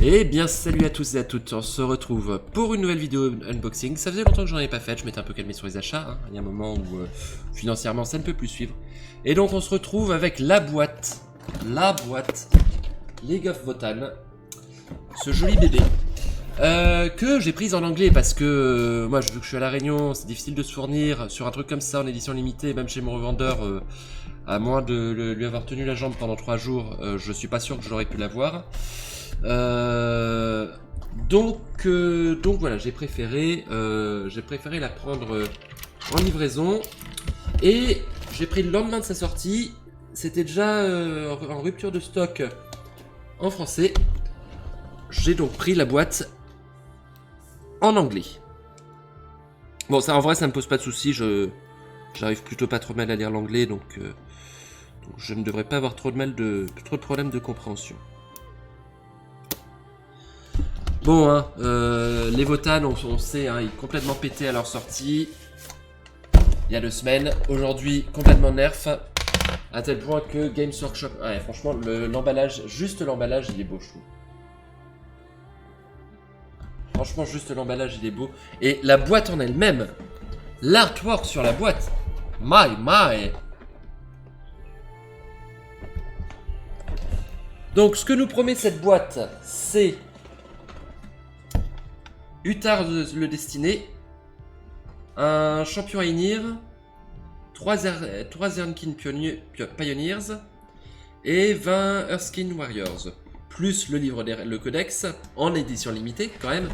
Et bien salut à tous et à toutes, on se retrouve pour une nouvelle vidéo unboxing. Ça faisait longtemps que j'en avais pas fait, je m'étais un peu calmé sur les achats, hein. Il y a un moment où financièrement ça ne peut plus suivre. Et donc on se retrouve avec la boîte League of Votan, ce joli bébé. Que j'ai prise en anglais parce que moi vu que je suis à La Réunion, c'est difficile de se fournir sur un truc comme ça en édition limitée, même chez mon revendeur, à moins de lui avoir tenu la jambe pendant 3 jours, je suis pas sûr que j'aurais pu l'avoir. Donc voilà, j'ai préféré la prendre en livraison et j'ai pris le lendemain de sa sortie. C'était déjà en rupture de stock en français. J'ai donc pris la boîte en anglais. Bon, ça en vrai, ça me pose pas de soucis. J'arrive plutôt pas trop mal à lire l'anglais, donc je ne devrais pas avoir trop de problèmes de compréhension. Bon, hein, les Votan, on sait, hein, ils complètement pétés à leur sortie. Il y a 2 semaines. Aujourd'hui, complètement nerf. À tel point que Games Workshop... Ouais, franchement, l'emballage, juste l'emballage, il est beau, je trouve. Franchement, juste l'emballage, il est beau. Et la boîte en elle-même, l'artwork sur la boîte, my. Donc, ce que nous promet cette boîte, c'est... Uthar le Destiné, un champion à Ynir, 3 Ernkin Pioneers et 20 Earthskin Warriors. Plus le livre, le codex, en édition limitée quand même,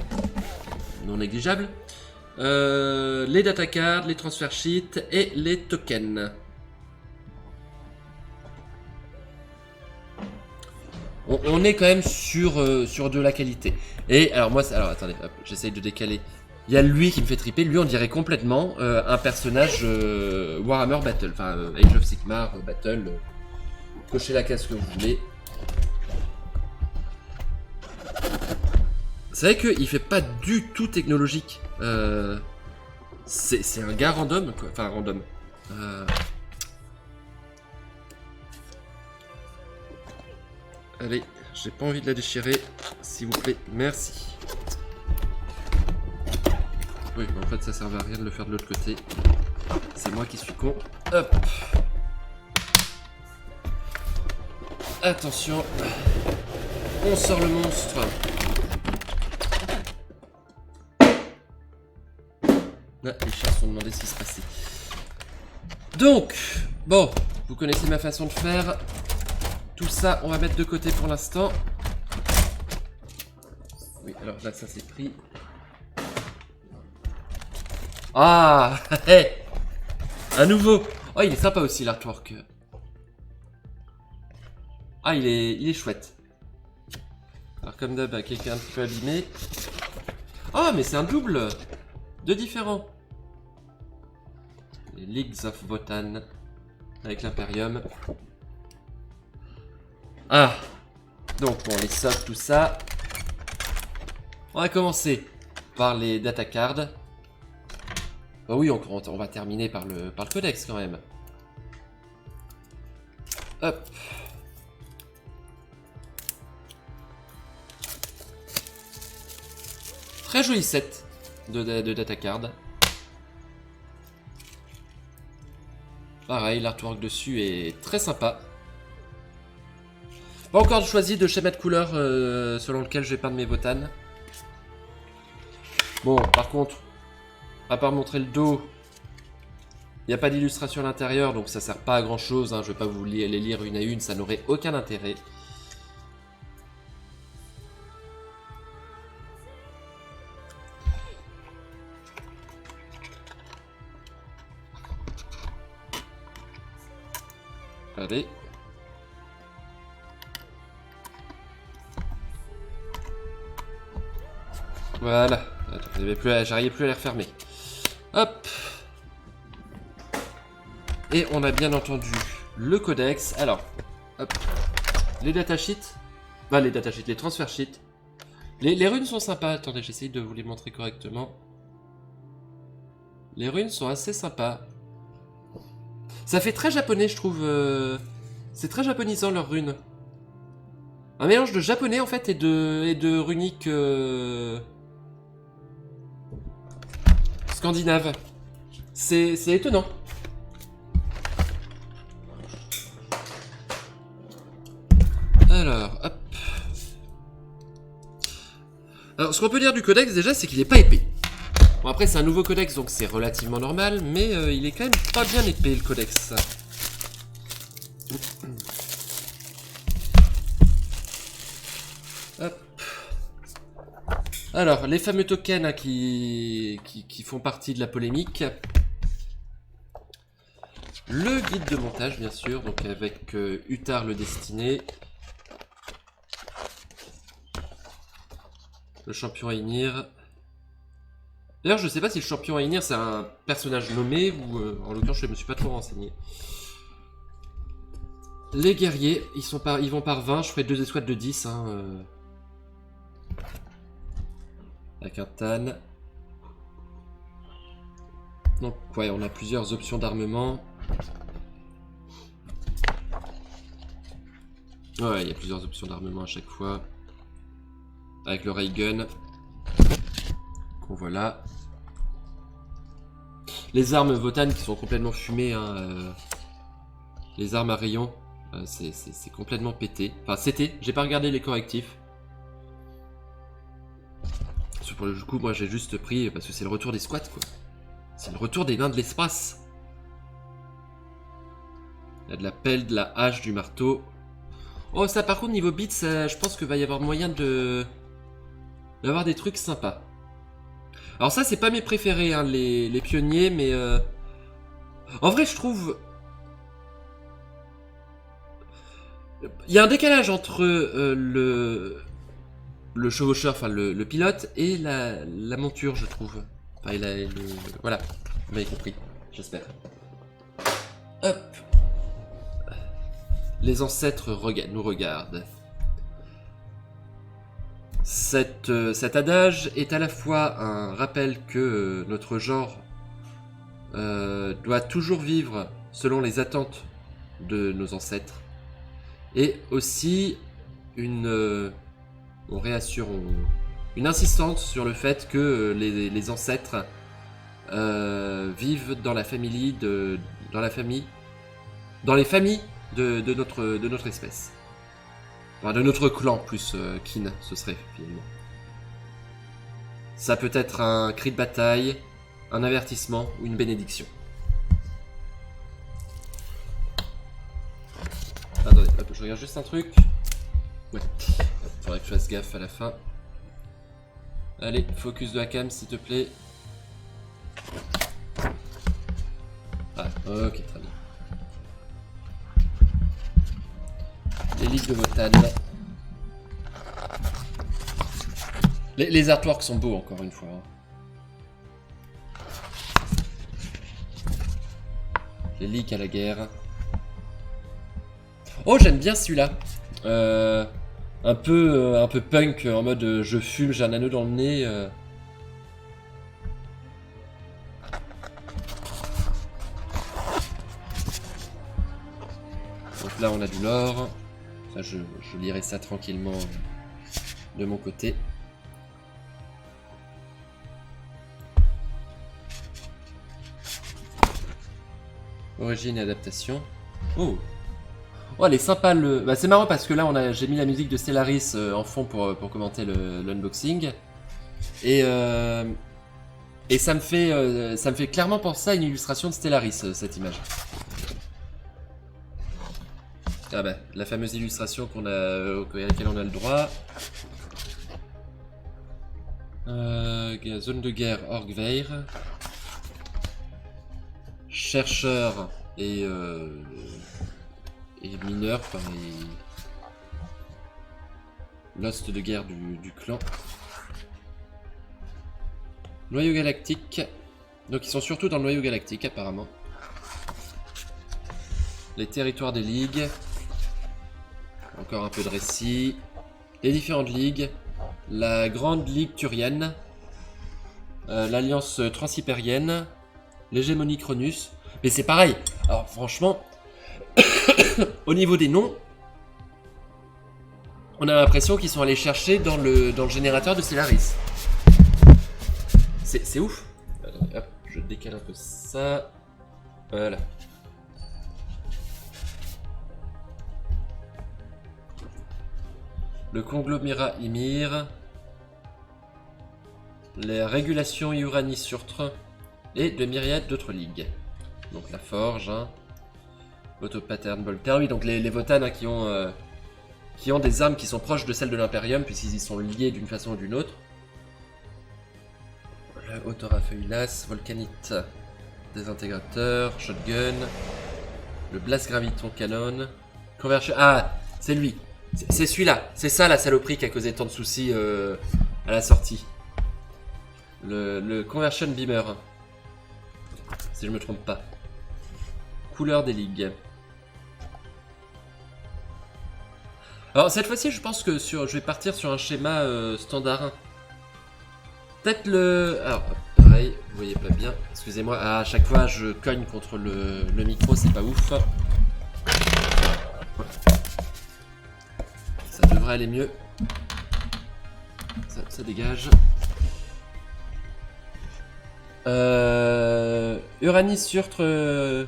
non négligeable. Les data cards, les transfer sheets et les tokens. On est quand même sur de la qualité. Et alors moi, alors attendez, j'essaye de décaler. Il y a lui qui me fait triper. Lui, on dirait complètement un personnage Warhammer Battle, enfin Age of Sigmar Battle. Cochez la case que vous voulez. C'est vrai qu'il fait pas du tout technologique. C'est un gars random, quoi. Enfin random. Allez, j'ai pas envie de la déchirer, s'il vous plaît, merci. Oui, en fait ça servait à rien de le faire de l'autre côté. C'est moi qui suis con. Hop. Attention. On sort le monstre. Ah, les chats se sont demandé ce qui se passait. Donc, bon, vous connaissez ma façon de faire. Tout ça, on va mettre de côté pour l'instant. Oui, alors là, ça c'est pris. Ah, hey, un nouveau. Oh, il est sympa aussi l'artwork. Ah, il est chouette. Alors comme d'hab, quelqu'un un petit peu abîmé. Oh, mais c'est un double de différents. Les Leagues of Votan avec l'Imperium. Ah, donc bon, les socks, tout ça. On va commencer par les data cards. Bah oui, on va terminer par le codex quand même. Hop. Très joli set de data card. Pareil, l'artwork dessus est très sympa. Pas encore choisi de schéma de couleur selon lequel je vais peindre mes Votan. Bon, par contre, à part montrer le dos, il n'y a pas d'illustration à l'intérieur, donc ça sert pas à grand chose, hein. Je vais pas vous les lire une à une, ça n'aurait aucun intérêt. Allez. Voilà, j'arrivais plus à les refermer. Hop. Et on a bien entendu le codex. Alors, hop. Les datasheets. Bah, les datasheets, les transfer sheets. Les runes sont sympas. Attendez, j'essaye de vous les montrer correctement. Les runes sont assez sympas. Ça fait très japonais, je trouve. C'est très japonisant, leurs runes. Un mélange de japonais en fait et de runique scandinave. C'est étonnant. Alors, hop. Alors, ce qu'on peut dire du codex déjà, c'est qu'il est pas épais. Bon, après, c'est un nouveau codex, donc c'est relativement normal, mais il est quand même pas bien épais le codex. Hop. Alors, les fameux tokens hein, qui font partie de la polémique. Le guide de montage, bien sûr, donc avec Utar le Destiné. Le champion Einir. D'ailleurs, je sais pas si le champion Einir c'est un personnage nommé ou en l'occurrence je me suis pas trop renseigné. Les guerriers, ils vont par 20, je ferai 2 escouades de 10. Hein, avec un Tan. Donc ouais, on a plusieurs options d'armement. Ouais, il y a plusieurs options d'armement à chaque fois. Avec le ray gun. Qu'on voit là. Les armes Votan qui sont complètement fumées. Hein, les armes à rayon. C'est complètement pété. Enfin, c'était. J'ai pas regardé les correctifs. Pour le coup, moi j'ai juste pris parce que c'est le retour des squats, quoi. C'est le retour des nains de l'espace. Il y a de la pelle, de la hache, du marteau. Oh, ça par contre, niveau bits, je pense qu'il va y avoir moyen d'avoir des trucs sympas. Alors ça, c'est pas mes préférés, hein, les pionniers, mais... En vrai, je trouve... Il y a un décalage entre le chevaucheur, enfin le pilote, et la monture, je trouve. Enfin, voilà, vous m'avez compris, j'espère. Hop. Les ancêtres nous regardent. Cet adage est à la fois un rappel que notre genre doit toujours vivre selon les attentes de nos ancêtres, et aussi une insistance sur le fait que les ancêtres vivent dans les familles de notre espèce. Enfin, de notre clan, plus kin, ce serait, finalement. Ça peut être un cri de bataille, un avertissement ou une bénédiction. Attendez, hop, je regarde juste un truc. Ouais, faudrait que je fasse gaffe à la fin. Allez, focus de Hakam, s'il te plaît. Ah, ok, très bien. L'élite de Votan. Les artworks sont beaux, encore une fois. Les leaks à la guerre. Oh, j'aime bien celui-là. Un peu punk, en mode je fume, j'ai un anneau dans le nez. Donc là, on a du lore. Ça, je lirai ça tranquillement de mon côté. Origine et adaptation. Oh, elle est sympa le. Bah, c'est marrant parce que là j'ai mis la musique de Stellaris en fond pour commenter l'unboxing. Et ça me fait clairement penser à une illustration de Stellaris, cette image. Ah bah, la fameuse illustration à laquelle on a le droit. Zone de guerre Orgveir. Chercheur et mineur, enfin l'host de guerre du clan. Noyau galactique. Donc ils sont surtout dans le noyau galactique apparemment. Les territoires des ligues. Encore un peu de récit. Les différentes ligues. La grande ligue turienne. L'alliance transhypérienne. L'hégémonie Cronus. Mais c'est pareil. Alors franchement, au niveau des noms, On a l'impression qu'ils sont allés chercher dans le générateur de Stellaris. C'est ouf. Attendez, hop, je décale un peu ça. Voilà. Le conglomérat Ymir. Les régulations Uranus-Surtre. Et de myriades d'autres ligues. Donc la forge, hein. Autopattern Voltaire. Oui, donc les Votannes hein, qui ont des armes qui sont proches de celles de l'Imperium, puisqu'ils y sont liés d'une façon ou d'une autre. Le Autorafeuillas, Volcanite, désintégrateur, shotgun, le Blast Graviton Cannon, Conversion. Ah, c'est lui. C'est celui-là. C'est ça la saloperie qui a causé tant de soucis à la sortie. Le Conversion Beamer. Si je me trompe pas. Couleur des ligues. Alors cette fois-ci, je pense que je vais partir sur un schéma standard. Peut-être le... Alors, pareil, vous voyez pas bien. Excusez-moi, à chaque fois je cogne contre le micro, c'est pas ouf. Ça devrait aller mieux. Ça dégage. Uranus-Surtre...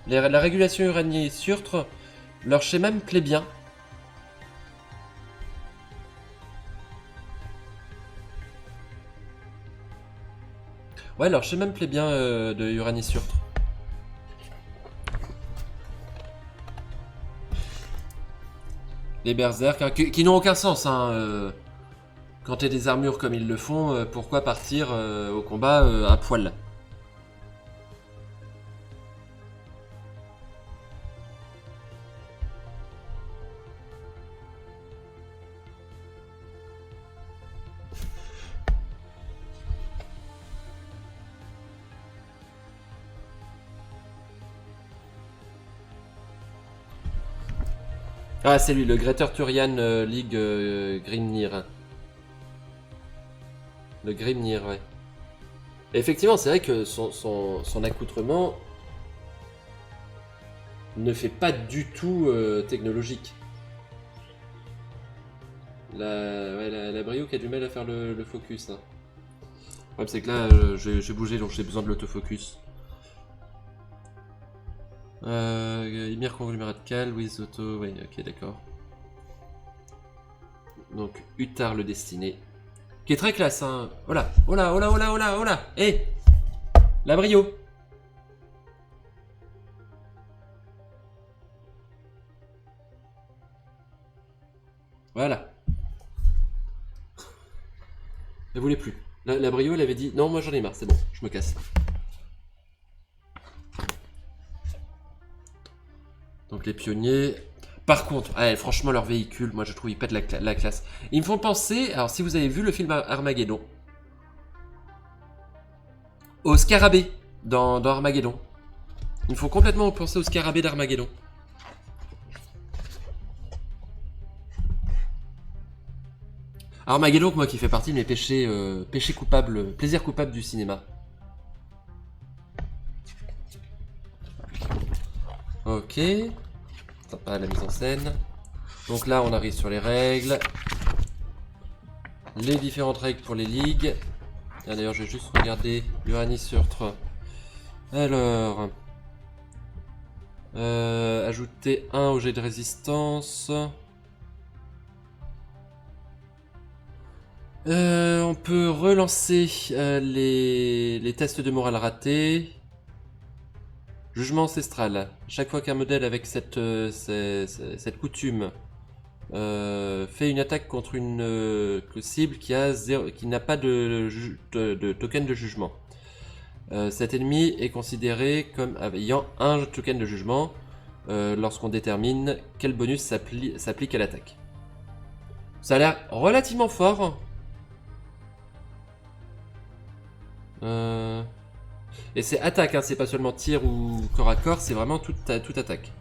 la régulation Uranus-Surtre, leur schéma me plaît bien. Ouais, leur schéma me plaît bien de Uranus-Surtre. Les berserk, hein, qui n'ont aucun sens. Hein, quand t'as des armures comme ils le font, pourquoi partir au combat à poil? Ah, c'est lui, le Greater Turian League Grimnir. Le Grimnir, ouais. Et effectivement, c'est vrai que son accoutrement ne fait pas du tout technologique. La Brio qui a du mal à faire le focus. Hein. Ouais, c'est que là, j'ai bougé, donc j'ai besoin de l'autofocus. Ymir conglomérat de Cal, with auto, ouais, ok, d'accord. Donc, Utar le Destiné. Qui est très classe, hein. Oh là, oh là, oh là, oh là, oh là, oh là. Eh, la Brio. Voilà. Elle voulait plus. La Brio, elle avait dit, non, moi j'en ai marre, c'est bon, je me casse. Donc les pionniers. Par contre, franchement, leur véhicule, moi je trouve ils pètent la classe. Ils me font penser, alors si vous avez vu le film Armageddon, au scarabée dans Armageddon. Ils me font complètement penser au scarabée d'Armageddon. Armageddon, moi qui fait partie de mes péchés coupables, plaisir coupable du cinéma. Ok. Sympa la mise en scène. Donc là, on arrive sur les règles. Les différentes règles pour les ligues. D'ailleurs, je vais juste regarder Uranus-Surtre. Alors... ajouter 1 au jet de résistance. On peut relancer les tests de morale ratés. Jugement ancestral. Chaque fois qu'un modèle avec cette coutume fait une attaque contre une cible qui n'a pas de token de jugement, cet ennemi est considéré comme ayant un token de jugement lorsqu'on détermine quel bonus s'applique à l'attaque. Ça a l'air relativement fort. Et c'est attaque, hein, c'est pas seulement tir ou corps à corps, c'est vraiment toute attaque.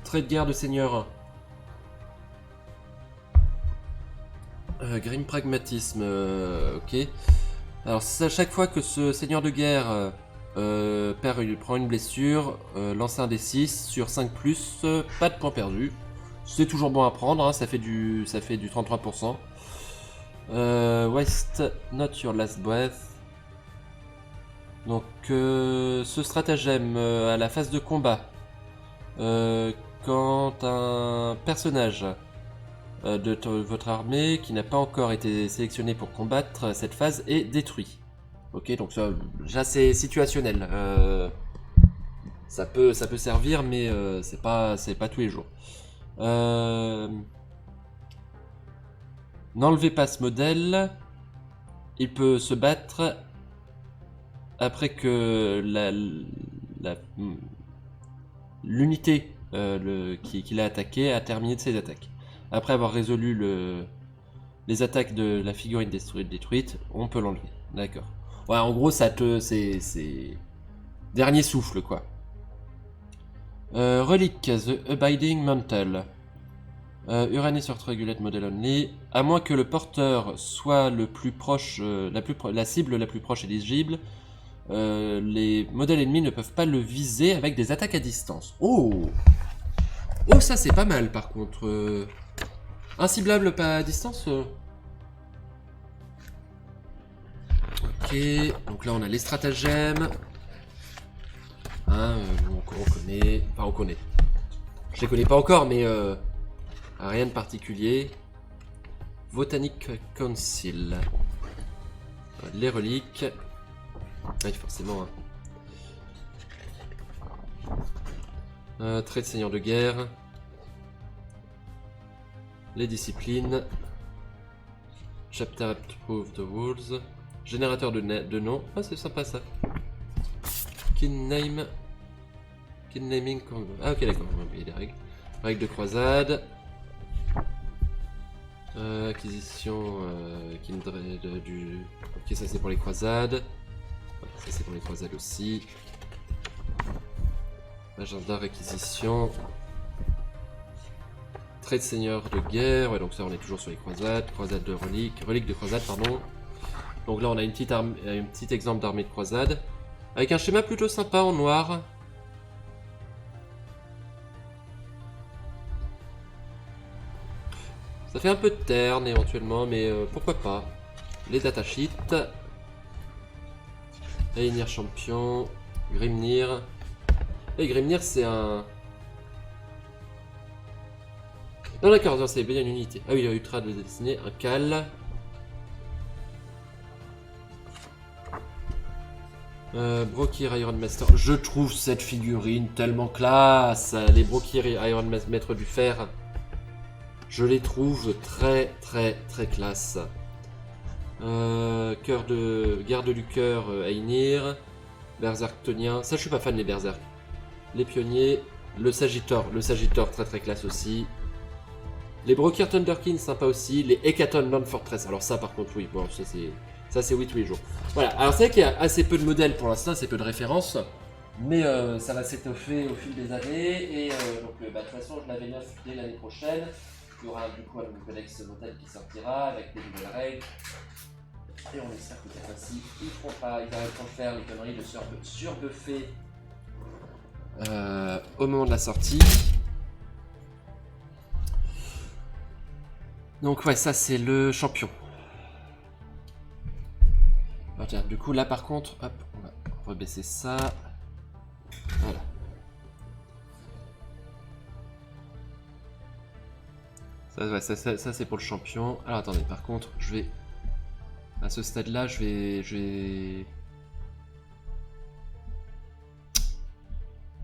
Trait de guerre de seigneur. Grim pragmatisme, ok. Alors à chaque fois que ce seigneur de guerre prend une blessure, lance un D6 sur 5+, pas de points perdus. C'est toujours bon à prendre, hein, ça fait du 33%. Waste not your last breath. Donc ce stratagème à la phase de combat, quand un personnage de votre armée qui n'a pas encore été sélectionné pour combattre cette phase est détruit. Ok, donc ça, déjà c'est situationnel. Ça peut servir, mais c'est pas tous les jours. N'enlevez pas ce modèle. Il peut se battre après que l'unité qui l'a attaqué a terminé de ses attaques. Après avoir résolu les attaques de la figurine détruite, on peut l'enlever. D'accord. Ouais, en gros, ça te... c'est... Dernier souffle, quoi. Relique, The Abiding Mantle. Uranus Earth Regulate Model Only. À moins que le porteur soit le plus proche, la cible la plus proche éligible, les modèles ennemis ne peuvent pas le viser avec des attaques à distance. Oh! Oh, ça c'est pas mal par contre. Inciblable pas à distance. Ok, donc là on a les stratagèmes. Hein, on connaît. Enfin, on connaît. Je les connais pas encore, mais rien de particulier. Botanic Council. Les reliques. Oui, forcément. Hein. Trait de seigneur de guerre. Les disciplines. Chapter Approved Rules. Générateur de noms. Ah, c'est sympa ça. Kin naming. Ah, ok, d'accord, on va oublier les règles. Règles de croisade. Acquisition Kindred du. Ok, ça c'est pour les croisades. Ouais, ça c'est pour les croisades aussi. Agenda réquisition. Trait de seigneur de guerre. Ouais, donc ça on est toujours sur les croisades. Croisade de relique. Relique de croisade, pardon. Donc là on a un petit exemple d'armée de croisade. Avec un schéma plutôt sympa en noir. Ça fait un peu de terne éventuellement, mais pourquoi pas. Les datasheets. Réunir champion. Grimnir. Et Grimnir c'est un... Non d'accord, c'est bien une unité. Ah oui, il a Ultra de dessiner. Un Cal. Brokir Iron Master. Je trouve cette figurine tellement classe. Les Brokir Iron Maître du Fer. Je les trouve très classe. Cœur de garde du cœur Einir. Berserktonien. Ça je suis pas fan des Berserk. Les pionniers. Le Sagittor très classe aussi. Les Brokir Thunderkin sympa aussi. Les Hecaton Land Fortress. Alors ça par contre oui, bon ça c'est oui tous les jours. Voilà, alors c'est vrai qu'il y a assez peu de modèles pour l'instant, assez peu de références. Mais ça va s'étoffer au fil des années. Et donc de toute façon je l'avais neuf dès l'année prochaine. Il y aura du coup un nouveau codex modèle qui sortira avec des nouvelles règles. Et on espère que cette fois-ci, ils arrêteront de faire les conneries de surbuffer au moment de la sortie. Donc ouais, ça c'est le champion. Alors, tiens, du coup là par contre, hop, on va rebaisser ça. Voilà. Ça c'est pour le champion. Alors attendez, par contre, je vais... À ce stade-là, je vais...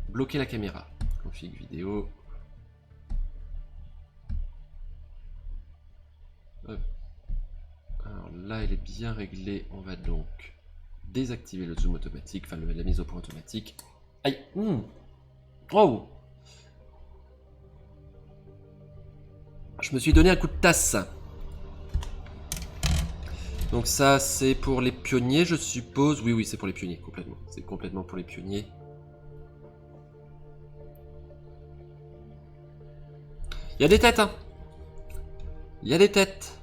bloquer la caméra. Config vidéo. Hop. Alors là, elle est bien réglée. On va donc désactiver le zoom automatique, enfin la mise au point automatique. Aïe. Oh. Je me suis donné un coup de tasse. Donc ça, c'est pour les pionniers, je suppose. Oui, c'est pour les pionniers, complètement. C'est complètement pour les pionniers. Il y a des têtes, hein. Il y a des têtes.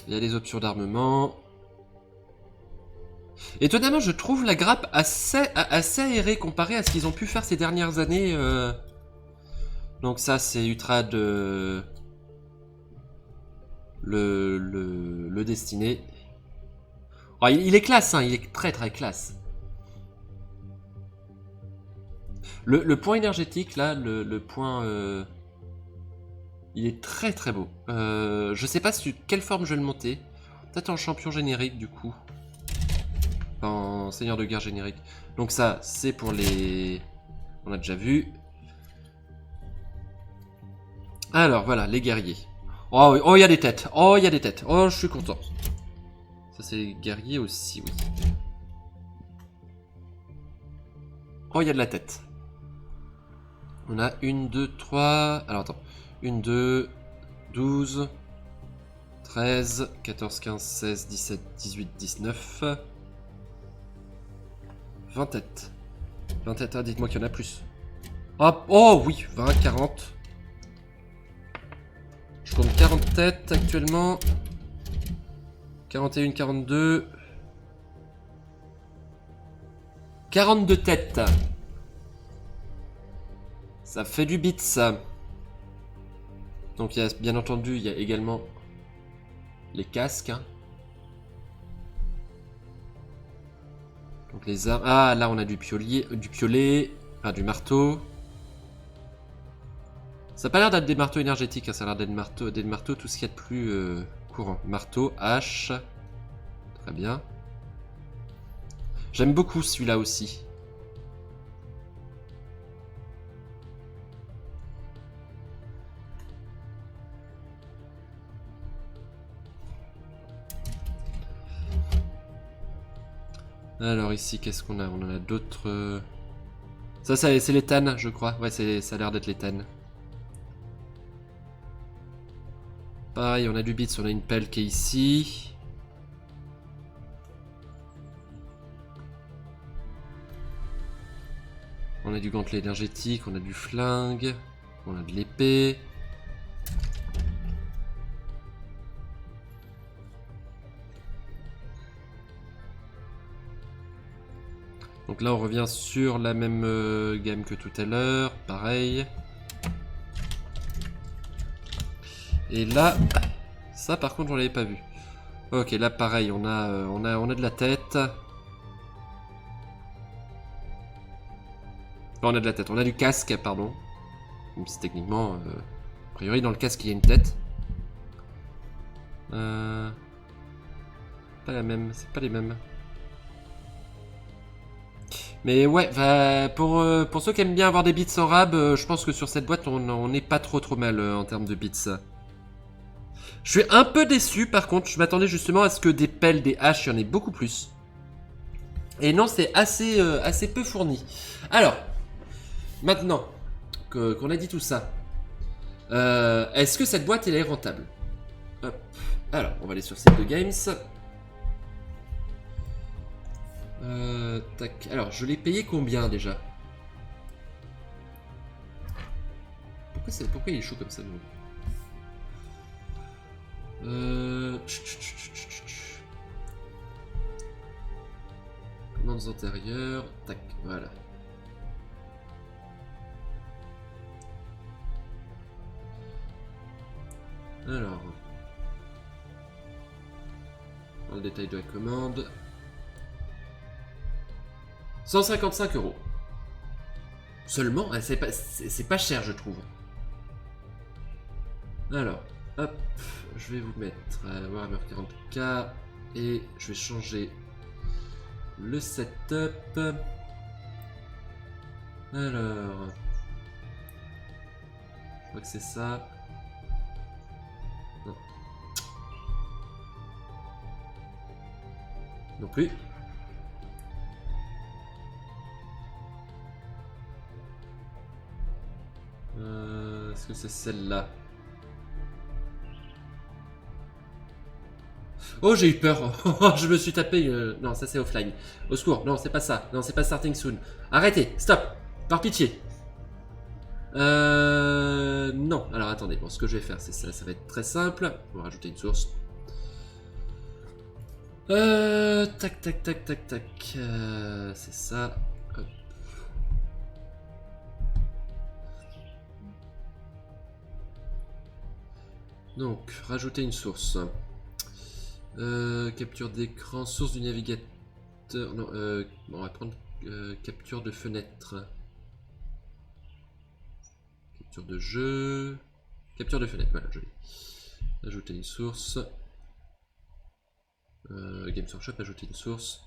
Il y a des options d'armement. Étonnamment, je trouve la grappe assez aérée comparée à ce qu'ils ont pu faire ces dernières années. Donc ça, c'est Utrad le destiné. Oh, il est classe, hein, il est très très classe. Le point énergétique, là, le point... il est très très beau. Je sais pas sur quelle forme je vais le monter. Peut-être en champion générique, du coup. En seigneur de guerre générique. Donc ça, c'est pour les... On a déjà vu. Alors, voilà, les guerriers. Oh, oui. Oh, il y a des têtes. Oh, il y a des têtes. Oh, je suis content. Ça, c'est les guerriers aussi, oui. Oh, il y a de la tête. On a 1, 2, 3... Alors, attends. 1, 2, 12, 13, 14, 15, 16, 17, 18, 19... 20 têtes. 20 têtes, ah, dites-moi qu'il y en a plus. Hop, oh oui, 20, 40. Je compte 40 têtes actuellement. 41, 42. 42 têtes. Ça fait du bit, ça. Donc, il y a, bien entendu, il y a également les casques. Hein. Donc, les armes. Ah, là, on a du piolet. Enfin, du marteau. Ça n'a pas l'air d'être des marteaux énergétiques. Hein. Ça a l'air d'être des marteaux, tout ce qu'il y a de plus courant. Marteau, hache. Très bien. J'aime beaucoup celui-là aussi. Alors ici, qu'est-ce qu'on a? On en a d'autres... Ça c'est les tannes, je crois. Ouais, ça a l'air d'être les tannes. Pareil, on a du bits, on a une pelle qui est ici. On a du gantelet énergétique, on a du flingue, on a de l'épée. Donc là, on revient sur la même gamme que tout à l'heure. Pareil. Et là, ça par contre, on l'avait pas vu. Ok, là pareil, on a de la tête. On a de la tête, on a du casque, pardon. Même si techniquement, a priori dans le casque il y a une tête. Pas la même, c'est pas les mêmes. Mais ouais, pour ceux qui aiment bien avoir des bits en rab, je pense que sur cette boîte on n'est pas trop mal en termes de bits. Je suis un peu déçu par contre, je m'attendais justement à ce que des pelles, des haches, il y en ait beaucoup plus. Et non, c'est assez peu fourni. Alors, maintenant qu'on a dit tout ça, est-ce que cette boîte elle est rentable? Hop. Alors, on va aller sur site de Games. Tac. Alors, je l'ai payé combien déjà? Pourquoi il est chaud comme ça, nous? Commandes antérieures. Tac, voilà. Alors. Dans le détail de la commande. 155 €. Seulement, c'est pas cher, je trouve. Alors, hop, je vais vous mettre Warhammer 40K et je vais changer le setup. Alors, je crois que c'est ça. Non. Non plus. Est-ce que c'est celle-là? Oh, j'ai eu peur. Je me suis tapé. Non, ça c'est offline. Au secours. Non, c'est pas ça. Non, c'est pas starting soon. Arrêtez. Stop. Par pitié. Non. Alors attendez. Bon, ce que je vais faire, c'est ça. Ça va être très simple. On va rajouter une source. Tac, tac, tac, tac, tac. C'est ça. Hop. Donc, rajouter une source. Capture d'écran, source du navigateur. Non, bon, on va prendre capture de fenêtre. Capture de jeu. Capture de fenêtre, voilà, joli. Ajouter une source. Games Workshop, ajouter une source.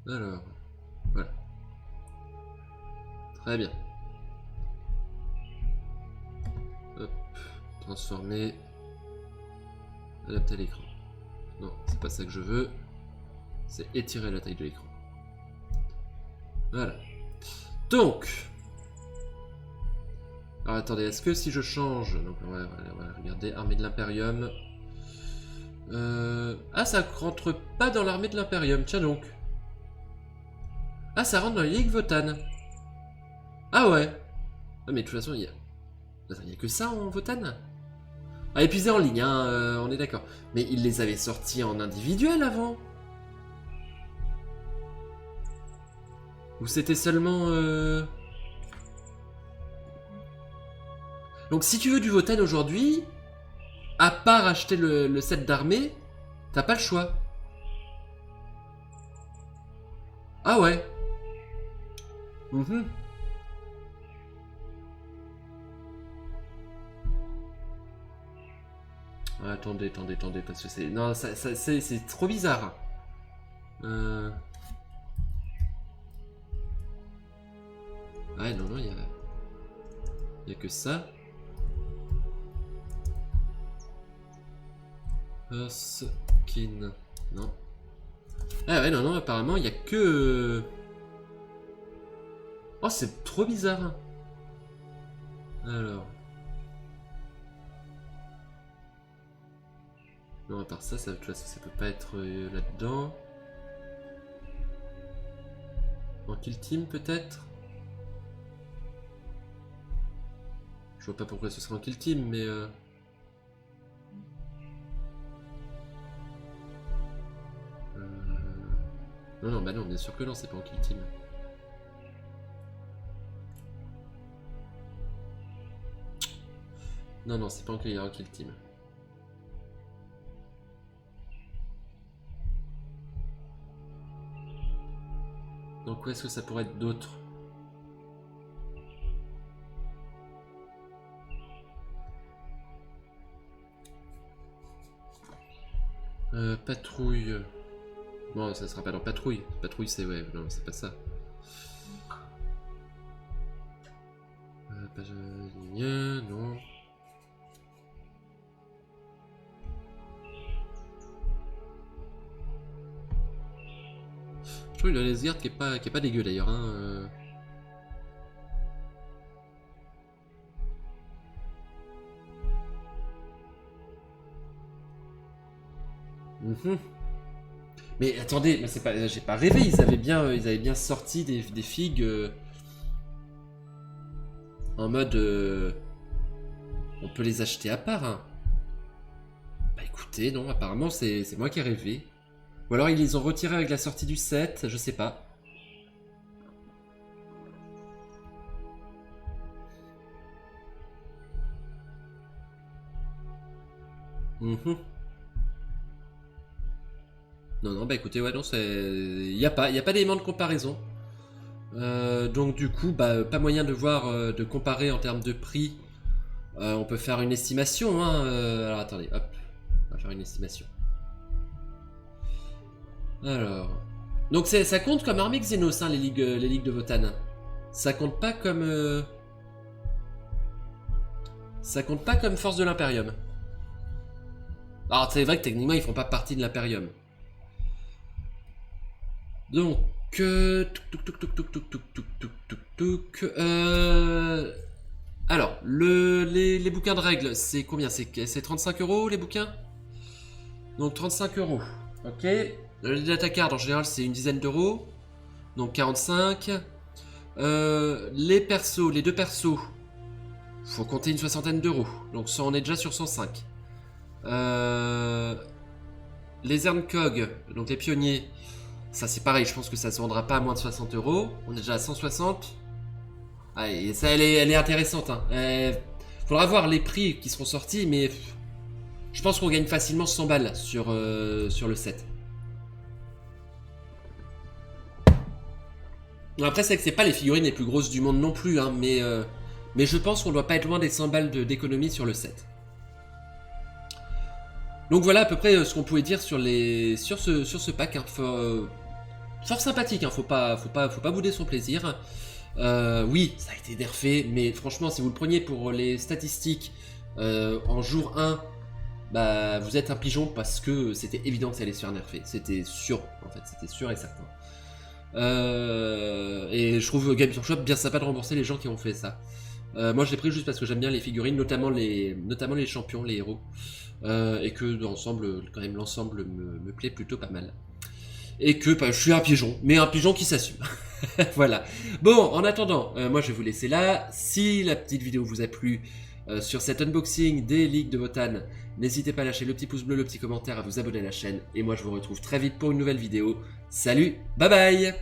Alors, voilà. Très bien. Hop, transformer. Adapter à l'écran. Non, c'est pas ça que je veux. C'est étirer la taille de l'écran. Voilà. Donc. Alors attendez, est-ce que si je change. Donc on va regarder. Armée de l'Imperium. Ah, ça rentre pas dans l'armée de l'Imperium. Tiens donc. Ah, ça rentre dans les ligues Votan. Ah ouais. Ah, mais de toute façon, il y a que ça en Votan. Ah, épuisé en ligne, hein, on est d'accord. Mais il les avait sortis en individuel avant. Ou c'était seulement... Donc si tu veux du Votan aujourd'hui, à part acheter le set d'armée, t'as pas le choix. Ah ouais. Ah, attendez, parce que c'est... Non, c'est trop bizarre. Ouais, non, il y a que ça. Skin. Non. Ah ouais, non, apparemment, il y a que... Oh, c'est trop bizarre. Alors... Non, à part ça, ça peut pas être là-dedans. En kill team, peut-être. Je vois pas pourquoi ce serait en kill team, mais... Non, bah non, bien sûr que non, c'est pas en kill team. Non, c'est pas en kill team. Donc où est-ce que ça pourrait être d'autres? Patrouille. Bon, ça sera pas dans patrouille. Patrouille, c'est ouais, non, c'est pas ça. Non. Je trouve le Lesguard qui est pas dégueu d'ailleurs. Hein. Mais attendez, mais c'est pas, j'ai pas rêvé. Ils avaient bien sorti des figues en mode, on peut les acheter à part. Hein. Bah écoutez, non, apparemment c'est moi qui ai rêvé. Ou alors ils les ont retirés avec la sortie du set, je sais pas. Non, bah écoutez, ouais, non, c'est... Il n'y a pas d'élément de comparaison. Donc du coup, bah, pas moyen de voir, de comparer en termes de prix. On peut faire une estimation, hein. Alors attendez, hop. On va faire une estimation. Alors... Donc ça compte comme armée Xenos, hein, les ligues de Votan. Ça compte pas comme... Ça compte pas comme force de l'Imperium. Alors c'est vrai que techniquement ils font pas partie de l'Imperium. Donc... Alors, les bouquins de règles, c'est combien? C'est 35 € les bouquins? Donc 35 €. Ok. Le data card en général c'est une dizaine d'euros. Donc 45. Les persos, les deux persos, faut compter une soixantaine d'euros. Donc ça, on est déjà sur 105. Les Erncog, donc les pionniers, ça c'est pareil, je pense que ça se vendra pas à moins de 60 euros. On est déjà à 160. Ah, et ça, elle est intéressante. Hein. Faudra voir les prix qui seront sortis, mais je pense qu'on gagne facilement 100 balles sur le set. Après, c'est que c'est pas les figurines les plus grosses du monde non plus, hein, mais je pense qu'on doit pas être loin des 100 balles d'économie sur le set. Donc voilà à peu près ce qu'on pouvait dire sur ce pack. Hein. Fort sympathique, hein, faut pas bouder son plaisir. Oui, ça a été nerfé, mais franchement, si vous le preniez pour les statistiques en jour 1, bah vous êtes un pigeon parce que c'était évident que ça allait se faire nerfer. C'était sûr, en fait, c'était sûr et certain. Et je trouve Games Workshop bien sympa de rembourser les gens qui ont fait ça. Moi je l'ai pris juste parce que j'aime bien les figurines, notamment les champions, les héros. Et que d'ensemble, quand même l'ensemble me plaît plutôt pas mal. Et que bah, je suis un pigeon, mais un pigeon qui s'assume. Voilà. Bon, en attendant, moi je vais vous laisser là. Si la petite vidéo vous a plu sur cet unboxing des Ligues de Wotan, n'hésitez pas à lâcher le petit pouce bleu, le petit commentaire, à vous abonner à la chaîne. Et moi je vous retrouve très vite pour une nouvelle vidéo. Salut, bye bye!